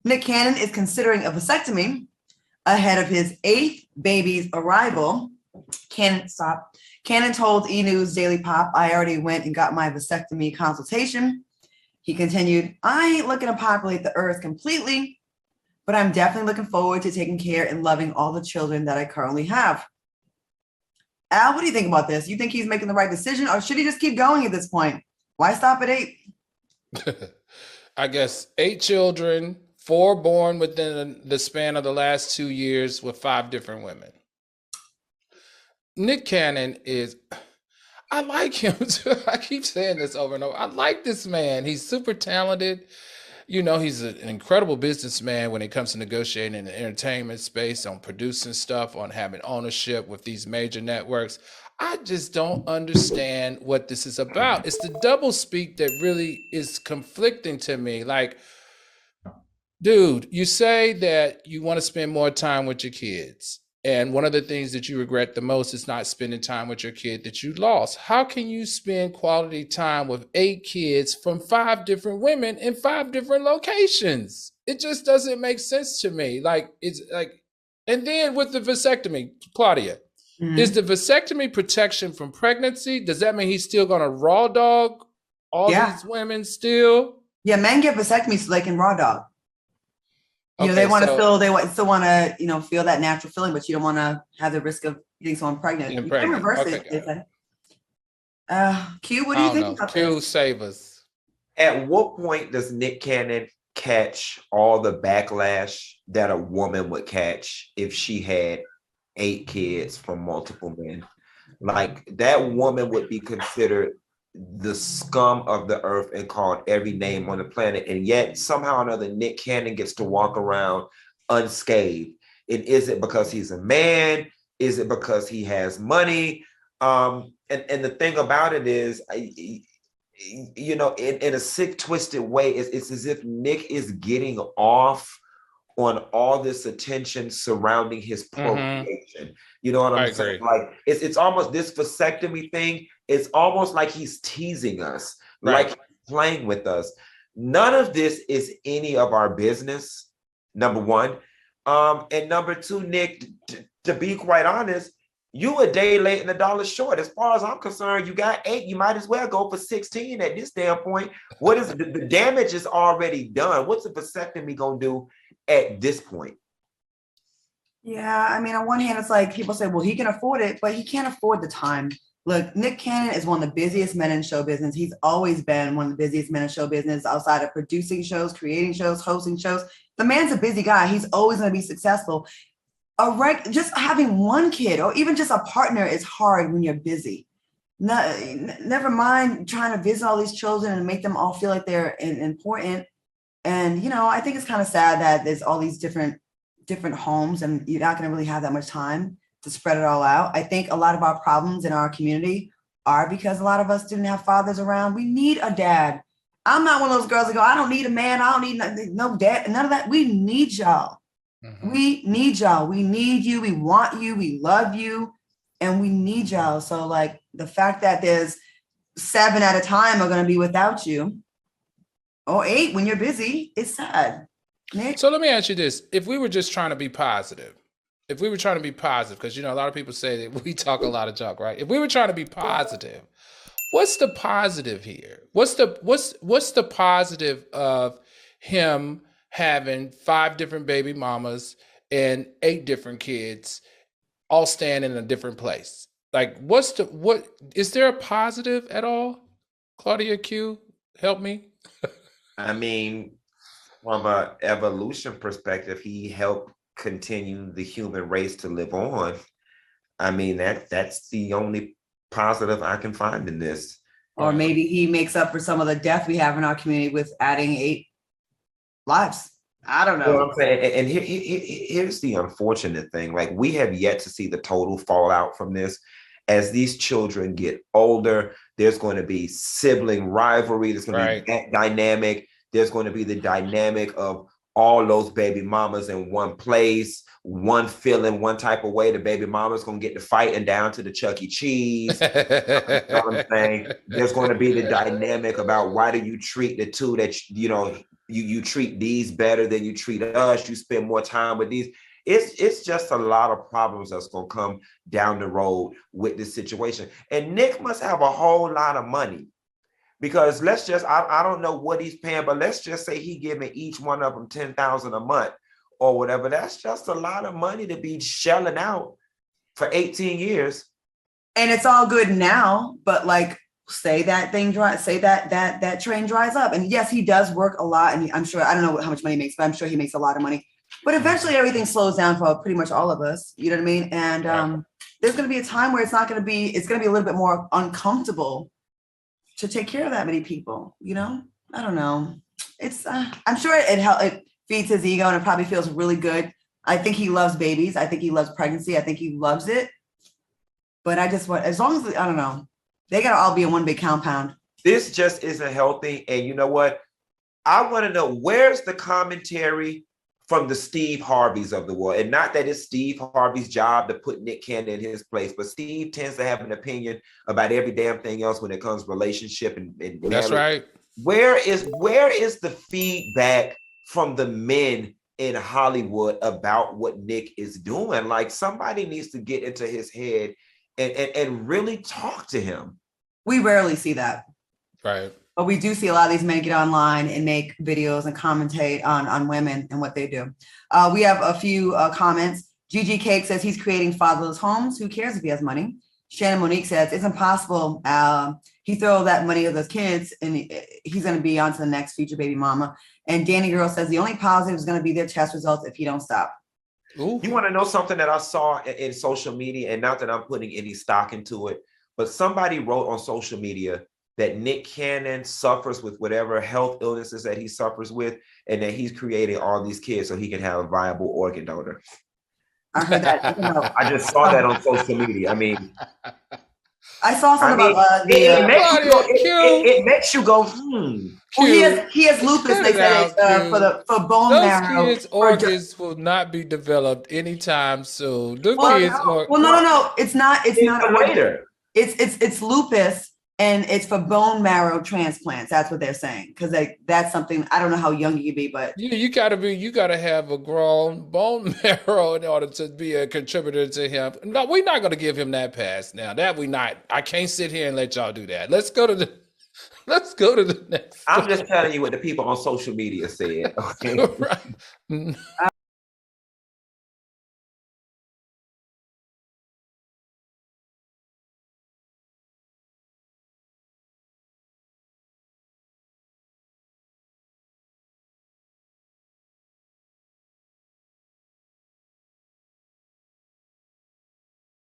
Nick Cannon is considering a vasectomy ahead of his 8th baby's arrival. Cannon told E! News Daily Pop, I already went and got my vasectomy consultation. He continued, I ain't looking to populate the earth completely, but I'm definitely looking forward to taking care and loving all the children that I currently have. Al, what do you think about this? You think he's making the right decision, or should he just keep going at this point? Why stop at 8? I guess 8 children, 4 born within the span of the last 2 years with 5 different women. Nick Cannon is, I like him too. I keep saying this over and over. I like this man. He's super talented. He's an incredible businessman when it comes to negotiating in the entertainment space, on producing stuff, on having ownership with these major networks. I just don't understand what this is about. It's the double speak that really is conflicting to me. Like, dude, you say that you want to spend more time with your kids. And one of the things that you regret the most is not spending time with your kid that you lost. How can you spend quality time with 8 kids from 5 different women in 5 different locations? It just doesn't make sense to me. And then with the vasectomy, Claudia, is the vasectomy protection from pregnancy? Does that mean he's still going to raw dog all these women still? Yeah, men get vasectomies so they can raw dog. They want to still want to, feel that natural feeling, but you don't want to have the risk of getting someone pregnant. You can reverse it. Q, what do you think about Q, this? save us. At what point does Nick Cannon catch all the backlash that a woman would catch if she had 8 kids from multiple men? Like, that woman would be considered the scum of the earth and called every name on the planet, and yet somehow or another Nick Cannon gets to walk around unscathed. And is it because he's a man? Is it because he has money? And the thing about it is, in a sick, twisted way, it's as if Nick is getting off on all this attention surrounding his procreation. You know what I'm saying? Like, it's almost this vasectomy thing. It's almost like he's teasing us, like he's playing with us. None of this is any of our business, number one. And number two, Nick, to be quite honest, you a day late and a dollar short. As far as I'm concerned, you got 8. You might as well go for 16 at this damn point. What is the damage is already done? What's a vasectomy gonna do at this point? Yeah, I mean, on one hand, it's like people say, well, he can afford it, but he can't afford the time. Look, Nick Cannon is one of the busiest men in show business. He's always been one of the busiest men in show business, outside of producing shows, creating shows, hosting shows. The man's a busy guy. He's always going to be successful. Just having one kid or even just a partner is hard when you're busy. Never mind trying to visit all these children and make them all feel like they're important. And, I think it's kind of sad that there's all these different homes and you're not going to really have that much time to spread it all out. I think a lot of our problems in our community are because a lot of us didn't have fathers around. We need a dad. I'm not one of those girls that go, I don't need a man. I don't need no dad. None of that. We need y'all. Mm-hmm. We need y'all. We need you. We want you. We love you. And we need y'all. So like the fact that there's 7 at a time are going to be without you, or 8 when you're busy, it's sad. Nick? So let me ask you this. If we were just trying to be positive, because, a lot of people say that we talk a lot of junk, right? If we were trying to be positive, what's the positive here? What's the positive of him having 5 different baby mamas and 8 different kids all staying in a different place? Like, what is there a positive at all? Claudia, Q, help me. I mean, from an evolution perspective, he helped continue the human race to live on. I mean, that's the only positive I can find in this. Or maybe he makes up for some of the death we have in our community with adding 8 lives. I don't know. You know what I'm saying? And here's the unfortunate thing. Like, we have yet to see the total fallout from this. As these children get older, there's going to be sibling rivalry. There's going to be that dynamic. There's going to be the dynamic of all those baby mamas in one place, one feeling one type of way. The baby mama's going to get to fighting down to the Chuck E. Cheese. You know what I'm saying? There's going to be the dynamic about why do you treat the two that, you treat these better than you treat us. You spend more time with these. It's just a lot of problems that's gonna come down the road with this situation. And Nick must have a whole lot of money, because let's just, I don't know what he's paying, but let's just say he giving each one of them 10,000 a month or whatever. That's just a lot of money to be shelling out for 18 years. And it's all good now, but like, say that thing dries, say that train dries up. And yes, he does work a lot, and I'm sure, I don't know how much money he makes, but I'm sure he makes a lot of money. But eventually everything slows down for pretty much all of us. You know what I mean? And there's going to be a time where it's going to be a little bit more uncomfortable to take care of that many people. You know, I don't know. It's I'm sure it feeds his ego, and it probably feels really good. I think he loves babies. I think he loves pregnancy. I think he loves it. But I just want, as long as, I don't know, they got to all be in one big compound. This just isn't healthy. And you know what? I want to know, where's the commentary from the Steve Harveys of the world? And not that it's Steve Harvey's job to put Nick Cannon in his place, but Steve tends to have an opinion about every damn thing else when it comes to relationship and That's right. Where is the feedback from the men in Hollywood about what Nick is doing? Like, somebody needs to get into his head and really talk to him. We rarely see that. Right. But we do see a lot of these men get online and make videos and commentate on women and what they do. We have a few comments. Gigi Cake says he's creating fatherless homes. Who cares if he has money? Shannon Monique says it's impossible. He throw that money of those kids and he's going to be on to the next future baby mama. And Danny Girl says the only positive is going to be their test results if he don't stop. Ooh. You want to know something that I saw in social media, and not that I'm putting any stock into it, but somebody wrote on social media that Nick Cannon suffers with whatever health illnesses that he suffers with, and that he's creating all these kids so he can have a viable organ donor. I heard that. I just saw that on social media. I mean, I saw something about it makes you go, Well, he has lupus. They said for bone marrow. Those kids' organs will not be developed anytime soon. No. It's not. It's not later. It's lupus, and it's for bone marrow transplants. That's what they're saying, because that's something, I don't know how young you can be, but you gotta have a grown bone marrow in order to be a contributor to him. No, we're not gonna give him that pass now. I can't sit here and let y'all do that. Let's go to the next. I'm just telling you what the people on social media said. Okay. Right.